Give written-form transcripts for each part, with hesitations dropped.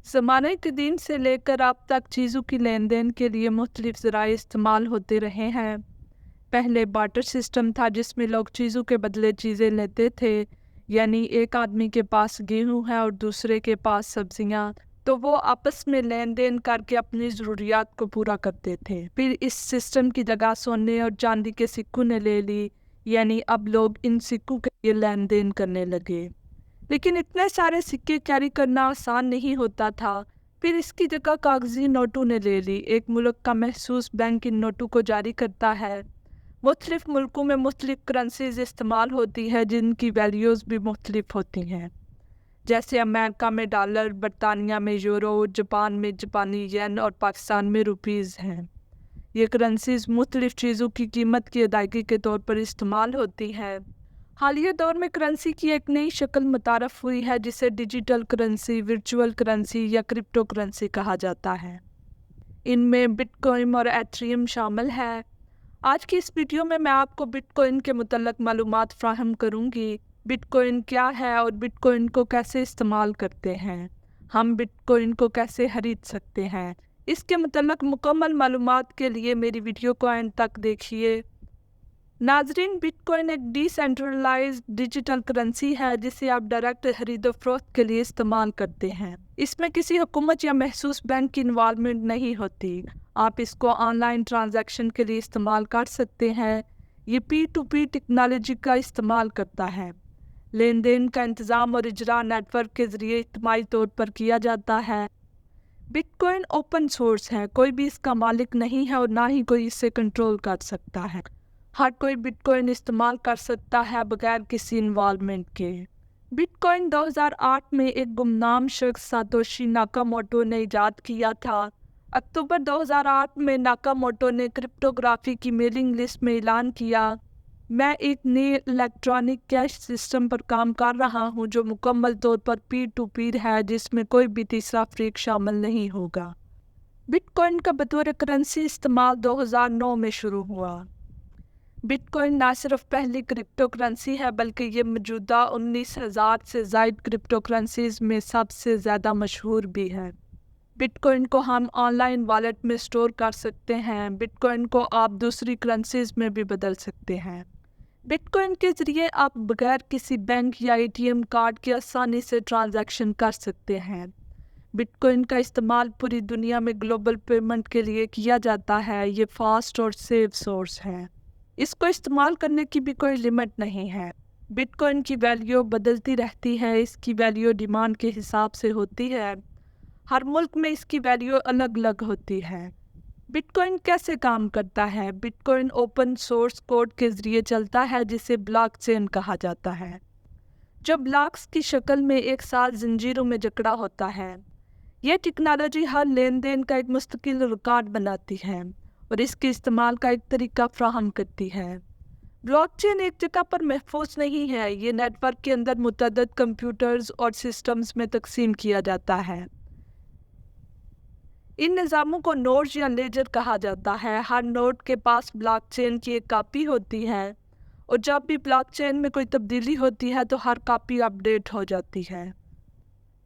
ज़माने के से लेकर अब तक चीज़ों की लेन देन के लिए मुख्तलिफ ज़राए इस्तेमाल होते रहे हैं। पहले बार्टर सिस्टम था जिसमें लोग चीज़ों के बदले चीज़ें लेते थे, यानी एक आदमी के पास गेहूं है और दूसरे के पास सब्जियां, तो वो आपस में लेन देन करके अपनी ज़रूरियात को पूरा करते थे। फिर इस सिस्टम की जगह सोने और चांदी के सिक्कों ने ले ली, यानी अब लोग इन सिक्कों के लिए लेन देन करने लगे। लेकिन इतने सारे सिक्के कैरी करना आसान नहीं होता था। फिर इसकी जगह कागजी नोटों ने ले ली। एक मुल्क का महसूस बैंक इन नोटों को जारी करता है। मुख्तलिफ मुल्कों में मुख्तलिफ करेंसीज इस्तेमाल होती है जिनकी वैल्यूज़ भी मुख्तलिफ होती हैं। जैसे अमेरिका में डॉलर, बरतानिया में यूरो, जापान में जापानी येन और पाकिस्तान में रुपीज़ हैं। ये करेंसीज मुख्तलिफ चीज़ों की कीमत की अदायगी के तौर पर इस्तेमाल होती हैं। हालिया दौर में करेंसी की एक नई शक्ल मुतारफ़ हुई है जिसे डिजिटल करेंसी, वर्चुअल करेंसी या क्रिप्टो करेंसी कहा जाता है। इनमें बिटकॉइन और एथेरियम शामिल है। आज की इस वीडियो में मैं आपको बिटकॉइन के मुतल्लक मालूमात फ़राहम करूँगी। बिटकॉइन क्या है और बिटकॉइन को कैसे इस्तेमाल करते हैं, हम बिटकॉइन को कैसे खरीद सकते हैं, इसके मुतल्लक मुकम्मल मालूमात के लिए मेरी वीडियो को एंड तक देखिए। नाजरीन, बिटकॉइन एक डिसेंट्रलाइज्ड डिजिटल करेंसी है जिसे आप डायरेक्ट खरीदो फरोख्त के लिए इस्तेमाल करते हैं। इसमें किसी हुकूमत या महसूस बैंक की इन्वॉल्वमेंट नहीं होती। आप इसको ऑनलाइन ट्रांजैक्शन के लिए इस्तेमाल कर सकते हैं। ये P2P टेक्नोलॉजी का इस्तेमाल करता है। लेन देन का इंतज़ाम और इजरा नेटवर्क के ज़रिए इज्तिमाई तौर पर किया जाता है। बिटकॉइन ओपन सोर्स है, कोई भी इसका मालिक नहीं है और ना ही कोई इसे कंट्रोल कर सकता है। हर कोई बिटकॉइन इस्तेमाल कर सकता है बगैर किसी इन्वॉल्वमेंट के। बिटकॉइन 2008 में एक गुमनाम शख्स सातोशी नाकामोटो ने इजाद किया था। अक्टूबर 2008 में नाकामोटो ने क्रिप्टोग्राफी की मेलिंग लिस्ट में ऐलान किया, मैं एक नए इलेक्ट्रॉनिक कैश सिस्टम पर काम कर रहा हूं जो मुकम्मल तौर पर P2P है, जिसमें कोई भी तीसरा फरीक शामिल नहीं होगा। बिटकॉइन का बतौर करेंसी इस्तेमाल 2009 में शुरू हुआ। बिटकॉइन ना सिर्फ पहली क्रिप्टो करेंसी है बल्कि ये मौजूदा 19,000 से ज़ायद क्रिप्टो करेंसीज में सबसे ज़्यादा मशहूर भी है। बिटकॉइन को हम ऑनलाइन वॉलेट में स्टोर कर सकते हैं। बिटकॉइन को आप दूसरी करेंसीज में भी बदल सकते हैं। बिटकॉइन के ज़रिए आप बगैर किसी बैंक या ATM कार्ड के आसानी से ट्रांजैक्शन कर सकते हैं। बिटकॉइन का इस्तेमाल पूरी दुनिया में ग्लोबल पेमेंट के लिए किया जाता है। ये फास्ट और सेफ सोर्स है। इसको इस्तेमाल करने की भी कोई लिमिट नहीं है। बिटकॉइन की वैल्यू बदलती रहती है। इसकी वैल्यू डिमांड के हिसाब से होती है। हर मुल्क में इसकी वैल्यू अलग अलग होती है। बिटकॉइन कैसे काम करता है? बिटकॉइन ओपन सोर्स कोड के ज़रिए चलता है जिसे ब्लॉकचेन कहा जाता है, जो ब्लॉक्स की शक्ल में एक साथ जंजीरों में जकड़ा होता है। यह टेक्नोलॉजी हर लेन देन का एक मुस्तकिल रिकॉर्ड बनाती है और इसके इस्तेमाल का एक तरीका फ्राहम करती है। ब्लॉकचेन एक जगह पर महफूज नहीं है। ये नेटवर्क के अंदर मुतअद्दिद कंप्यूटर्स और सिस्टम्स में तकसीम किया जाता है। इन निज़ामों को नोड्स या लेजर कहा जाता है। हर नोड के पास ब्लॉकचेन की एक कॉपी होती है और जब भी ब्लॉकचेन में कोई तब्दीली होती है तो हर कॉपी अपडेट हो जाती है।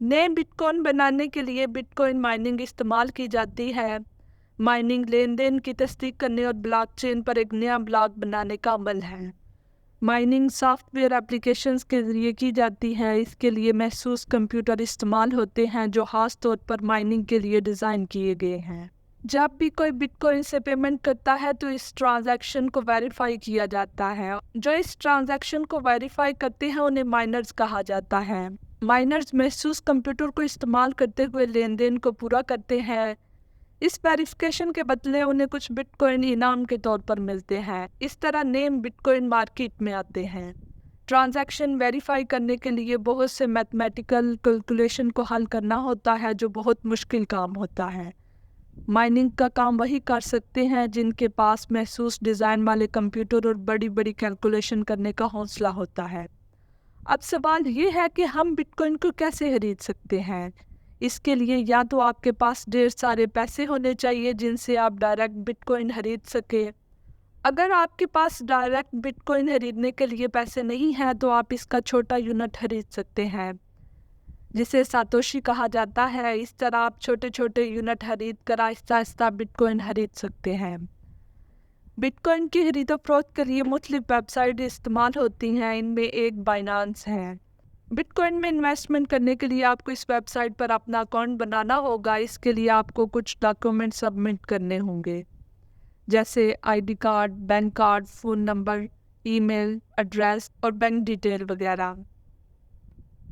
नए बिटकॉइन बनाने के लिए बिटकॉइन माइनिंग इस्तेमाल की जाती है। माइनिंग लेन देन की तस्दीक करने और ब्लॉकचेन पर एक नया ब्लॉक बनाने का अमल है। माइनिंग सॉफ्टवेयर एप्लीकेशंस के ज़रिए की जाती है। इसके लिए महसूस कंप्यूटर इस्तेमाल होते हैं जो ख़ास तौर पर माइनिंग के लिए डिज़ाइन किए गए हैं। जब भी कोई बिटकॉइन से पेमेंट करता है तो इस ट्रांजैक्शन को वेरीफाई किया जाता है। जो इस ट्रांजैक्शन को वेरीफाई करते हैं उन्हें माइनर्स कहा जाता है। माइनर्स महसूस कंप्यूटर को इस्तेमाल करते हुए लेन देन को पूरा करते हैं। इस वेरिफिकेशन के बदले उन्हें कुछ बिटकॉइन इनाम के तौर पर मिलते हैं। इस तरह नेम बिटकॉइन मार्केट में आते हैं। ट्रांजैक्शन वेरीफाई करने के लिए बहुत से मैथमेटिकल कैलकुलेशन को हल करना होता है जो बहुत मुश्किल काम होता है। माइनिंग का काम वही कर सकते हैं जिनके पास महसूस डिज़ाइन वाले कंप्यूटर और बड़ी बड़ी कैलकुलेशन करने का हौसला होता है। अब सवाल ये है कि हम बिटकॉइन को कैसे खरीद सकते हैं। इसके लिए या तो आपके पास ढेर सारे पैसे होने चाहिए जिनसे आप डायरेक्ट बिटकॉइन खरीद सके। अगर आपके पास डायरेक्ट बिटकॉइन खरीदने के लिए पैसे नहीं हैं तो आप इसका छोटा यूनिट खरीद सकते हैं। जिसे सातोशी कहा जाता है। इस तरह आप छोटे छोटे यूनिट खरीद कर आहिस्ता आहिस्ता बिटकॉइन खरीद सकते हैं। बिटकॉइन की खरीदो फरोख्त के लिए मुख्तलिफ वेबसाइट इस्तेमाल होती हैं, इनमें एक बाइनांस है। बिटकॉइन में इन्वेस्टमेंट करने के लिए आपको इस वेबसाइट पर अपना अकाउंट बनाना होगा। इसके लिए आपको कुछ डॉक्यूमेंट सबमिट करने होंगे, जैसे ID card, bank card, phone number, email address और बैंक डिटेल वगैरह।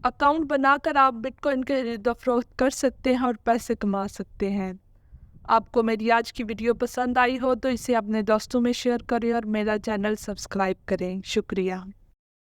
अकाउंट बनाकर आप बिटकॉइन के खरीदो फरोख्त कर सकते हैं और पैसे कमा सकते हैं। आपको मेरी आज की वीडियो पसंद आई हो तो इसे अपने दोस्तों में शेयर करें और मेरा चैनल सब्सक्राइब करें। शुक्रिया।